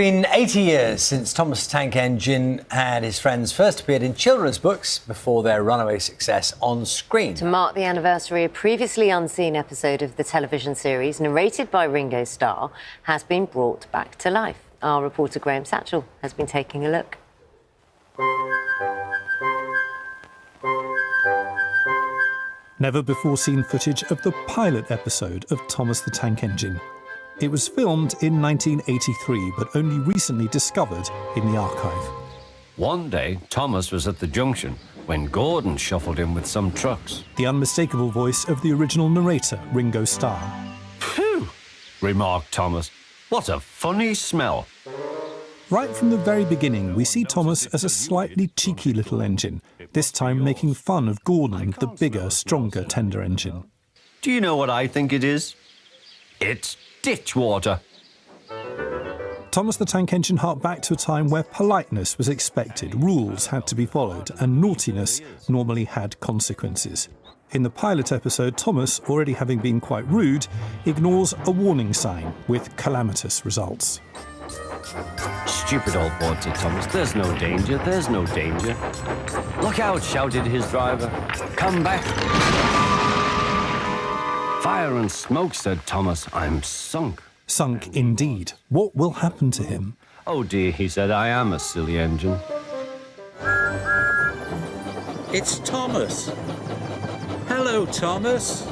It's been 80 years since Thomas the Tank Engine and his friends first appeared in children's books before their runaway success on screen. To mark the anniversary, a previously unseen episode of the television series, narrated by Ringo Starr, has been brought back to life. Our reporter Graham Satchell has been taking a look. Never-before-seen footage of the pilot episode of Thomas the Tank Engine. It was filmed in 1983, but only recently discovered in the archive. One day, Thomas was at the junction when Gordon shuffled in with some trucks. The unmistakable voice of the original narrator, Ringo Starr. Phew, remarked Thomas. What a funny smell. Right from the very beginning, we see Thomas as a slightly cheeky little engine, this time making fun of Gordon, the bigger, stronger tender engine. Do you know what I think it is? It's ditch water. Thomas the Tank Engine harked back to a time where politeness was expected, rules had to be followed, and naughtiness normally had consequences. In the pilot episode, Thomas, already having been quite rude, ignores a warning sign with calamitous results. Stupid old boat, said Thomas. There's no danger, there's no danger. Look out, shouted his driver. Come back. Fire and smoke, said Thomas. I'm sunk. Sunk indeed. What will happen to him? Oh dear, he said, I am a silly engine. It's Thomas. Hello, Thomas.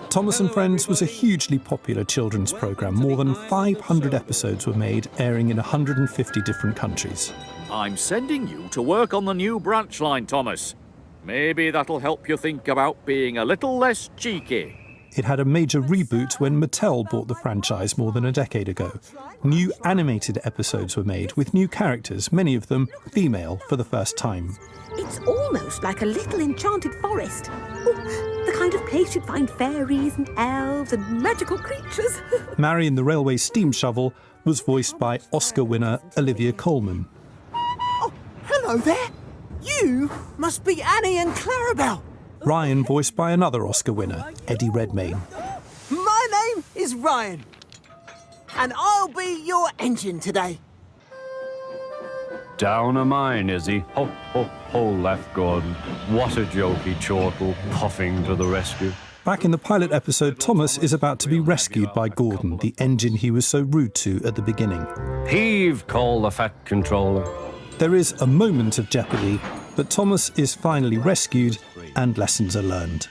Thomas and Friends was a hugely popular children's programme. More than 500 episodes were made, airing in 150 different countries. I'm sending you to work on the new branch line, Thomas. Maybe that'll help you think about being a little less cheeky. It had a major reboot when Mattel bought the franchise more than a decade ago. New animated episodes were made with new characters, many of them female for the first time. It's almost like a little enchanted forest. Oh, the kind of place you'd find fairies and elves and magical creatures. Marion the Railway Steam Shovel was voiced by Oscar winner Olivia Colman. Oh, hello there. You must be Annie and Clarabelle. Ryan voiced by another Oscar winner, Eddie Redmayne. My name is Ryan, and I'll be your engine today. Down a mine, is he? Ho, ho, ho, laughed Gordon. What a jokey chortle, puffing to the rescue. Back in the pilot episode, Thomas is about to be rescued by Gordon, the engine he was so rude to at the beginning. Heave, called the fat controller. There is a moment of jeopardy, but Thomas is finally rescued and lessons are learned.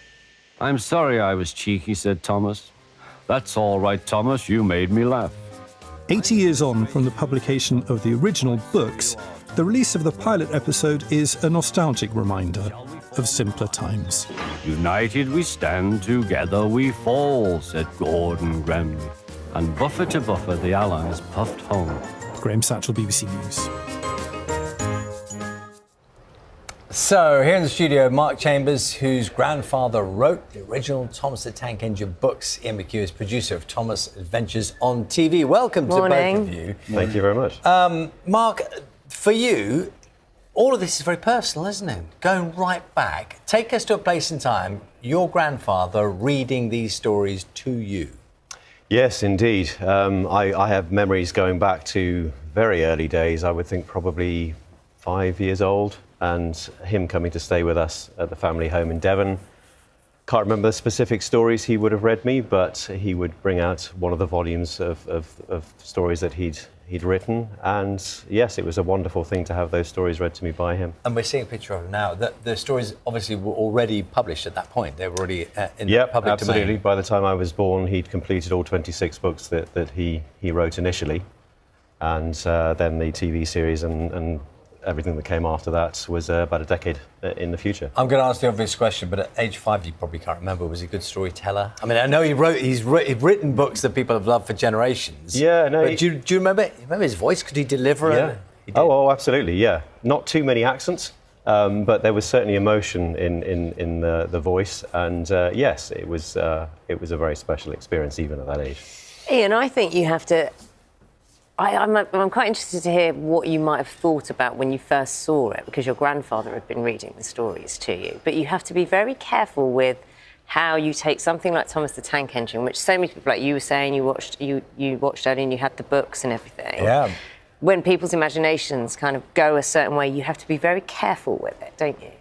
I'm sorry I was cheeky, said Thomas. That's all right, Thomas, you made me laugh. 80 years on from the publication of the original books, the release of the pilot episode is a nostalgic reminder of simpler times. United we stand, together we fall, said Gordon grimly. And buffer to buffer the Allies puffed home. Graham Satchell, BBC News. So, here in the studio, Mark Chambers, whose grandfather wrote the original Thomas the Tank Engine books. Ian McHugh is producer of Thomas Adventures on TV. Welcome to both of you. Thank you very much. Mark, for you, all of this is very personal, isn't it? Going right back. Take us to a place in time, your grandfather reading these stories to you. Yes, indeed. I have memories going back to very early days. I would think probably 5 years old. And him coming to stay with us at the family home in Devon. Can't remember the specific stories he would have read me, but he would bring out one of the volumes of stories that he'd written. And yes, it was a wonderful thing to have those stories read to me by him. And we're seeing a picture of him now. The stories obviously were already published at that point. They were already in the public absolutely. domain. By the time I was born, he'd completed all 26 books that he wrote initially. And then the TV series and everything that came after that was about a decade in the future. I'm going to ask the obvious question, but at age 5, you probably can't remember. Was he a good storyteller? I mean, I know he's written books that people have loved for generations. Yeah, no. But do you remember his voice? Could he deliver it? Yeah. Oh, absolutely, yeah. Not too many accents, but there was certainly emotion in the voice. And yes, it was a very special experience, even at that age. Ian, I think you have to... I'm quite interested to hear what you might have thought about when you first saw it, because your grandfather had been reading the stories to you. But you have to be very careful with how you take something like Thomas the Tank Engine, which so many people, like you were saying, you watched earlier and you had the books and everything. Yeah. When people's imaginations kind of go a certain way, you have to be very careful with it, don't you?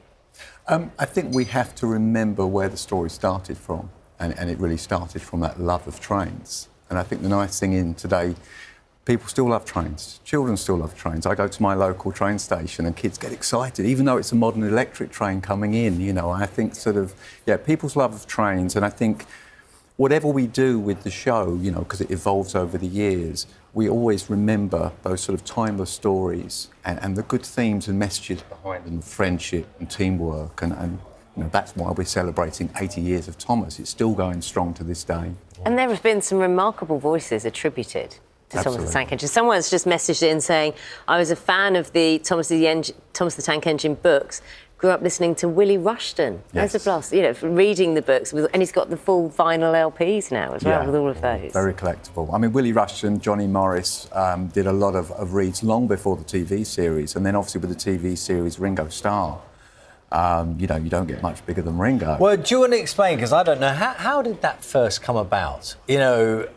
I think we have to remember where the story started from, and it really started from that love of trains. And I think the nice thing in today, people still love trains. Children still love trains. I go to my local train station and kids get excited, even though it's a modern electric train coming in, you know. I think people's love of trains, and I think whatever we do with the show, you know, because it evolves over the years, we always remember those sort of timeless stories and the good themes and messages behind them, friendship and teamwork, and you know, that's why we're celebrating 80 years of Thomas. It's still going strong to this day. And there have been some remarkable voices attributed to Thomas the Tank Engine. Someone's just messaged in saying, I was a fan of the Thomas the Tank Engine books, grew up listening to Willie Rushton. Yes. There's a blast, you know, reading the books, and he's got the full vinyl LPs now as well, with all of those. Very collectible. I mean, Willie Rushton, Johnny Morris did a lot of reads long before the TV series, and then obviously with the TV series Ringo Starr, you know, you don't get much bigger than Ringo. Well, do you want to explain, because I don't know, how did that first come about? You know,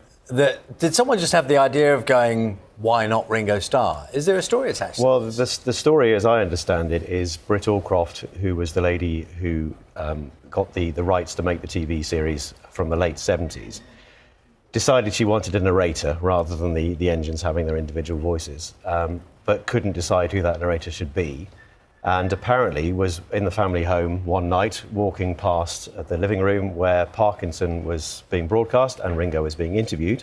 did someone just have the idea of going, why not Ringo Starr? Is there a story attached to Well, this? the story, as I understand it, is Britt Allcroft, who was the lady who got the rights to make the TV series from the late 70s, decided she wanted a narrator rather than the engines having their individual voices, but couldn't decide who that narrator should be. And apparently was in the family home one night, walking past the living room where Parkinson was being broadcast and Ringo was being interviewed,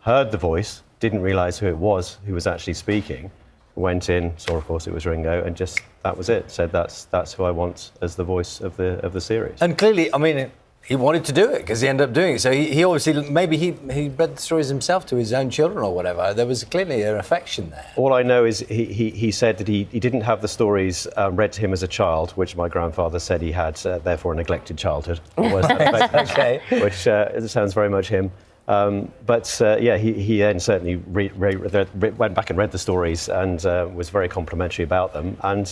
heard the voice, didn't realise who it was who was actually speaking, went in, saw, of course, it was Ringo, and just, that was it. Said, that's who I want as the voice of the series. And clearly, I mean, he wanted to do it because he ended up doing it. So he obviously, maybe he read the stories himself to his own children or whatever. There was clearly an affection there. All I know is he said that he didn't have the stories read to him as a child, which my grandfather said he had, therefore a neglected childhood. Okay. Which sounds very much him. He then certainly went back and read the stories and was very complimentary about them. And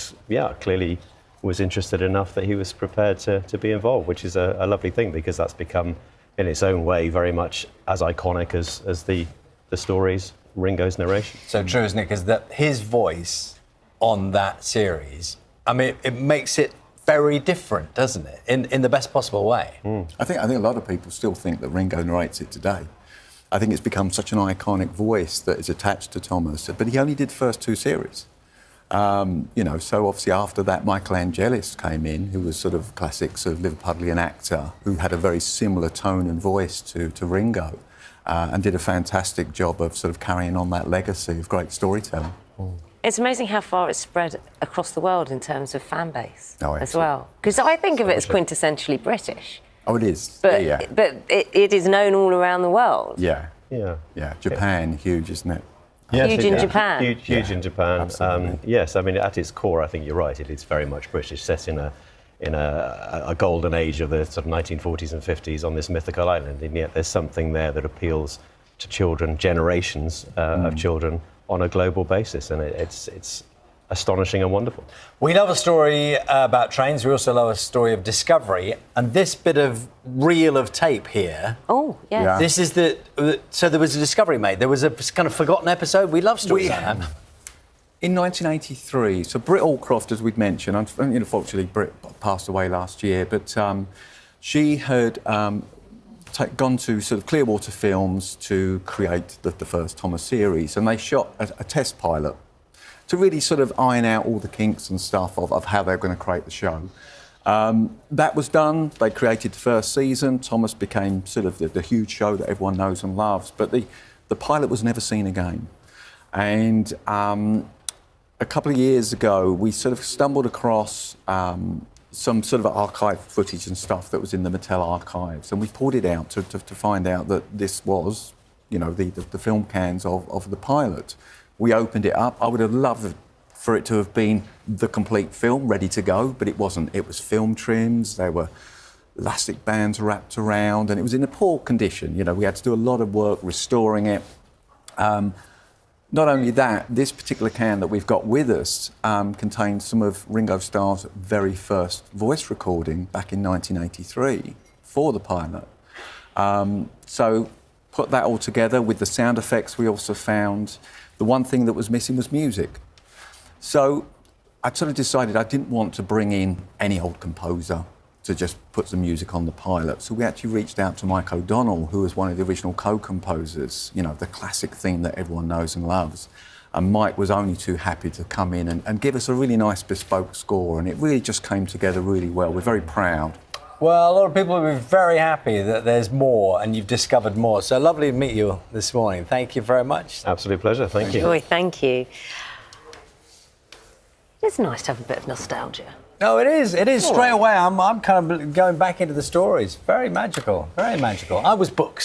clearly was interested enough that he was prepared to be involved, which is a lovely thing, because that's become, in its own way, very much as iconic as the stories, Ringo's narration. So true, isn't it? Because his voice on that series, I mean, it makes it very different, doesn't it? In the best possible way. Mm. I think a lot of people still think that Ringo narrates it today. I think it's become such an iconic voice that is attached to Thomas, but he only did the first two series. You know, so obviously after that, Michael Angelis came in, who was sort of classic sort of Liverpudlian actor, who had a very similar tone and voice to Ringo, and did a fantastic job of sort of carrying on that legacy of great storytelling. Mm. It's amazing how far it's spread across the world in terms of fan base as well. Absolutely. Because I think of it as quintessentially British. Oh, it is. But, yeah. but it is known all around the world. Yeah. Yeah. Yeah. Japan, huge, isn't it? Yes, Huge in Japan. Huge in Japan. Absolutely. Yes, I mean, at its core, I think you're right. It is very much British, set in a golden age of the sort of 1940s and 50s on this mythical island, and yet there's something there that appeals to children, generations of children on a global basis, and it's astonishing and wonderful. We love a story about trains. We also love a story of discovery. And this bit of reel of tape here. Oh, yes. Yeah. This is so there was a discovery made. There was a kind of forgotten episode. We love stories like that. In 1983, so Britt Allcroft, as we'd mentioned, unfortunately Britt passed away last year, but she had gone to sort of Clearwater Films to create the first Thomas series, and they shot a test pilot to really sort of iron out all the kinks and stuff of how they're going to create the show. That was done. They created the first season. Thomas became sort of the huge show that everyone knows and loves, but the pilot was never seen again. And a couple of years ago, we sort of stumbled across some sort of archive footage and stuff that was in the Mattel archives, and we pulled it out to find out that this was, you know, the film cans of the pilot. We opened it up. I would have loved for it to have been the complete film, ready to go, but it wasn't. It was film trims. There were elastic bands wrapped around, and it was in a poor condition. You know, we had to do a lot of work restoring it. Not only that, this particular can that we've got with us contains some of Ringo Starr's very first voice recording back in 1983 for the pilot. So put that all together with the sound effects we also found. The one thing that was missing was music. So I sort of decided I didn't want to bring in any old composer to just put some music on the pilot. So we actually reached out to Mike O'Donnell, who was one of the original co-composers, you know, the classic theme that everyone knows and loves. And Mike was only too happy to come in and give us a really nice bespoke score, and it really just came together really well. We're very proud. Well, a lot of people will be very happy that there's more and you've discovered more. So lovely to meet you this morning. Thank you very much. Absolute pleasure. Thank you. Joy, thank you. It's nice to have a bit of nostalgia. No, it is. It is. Straight away, I'm kind of going back into the stories. Very magical. Very magical. I was books.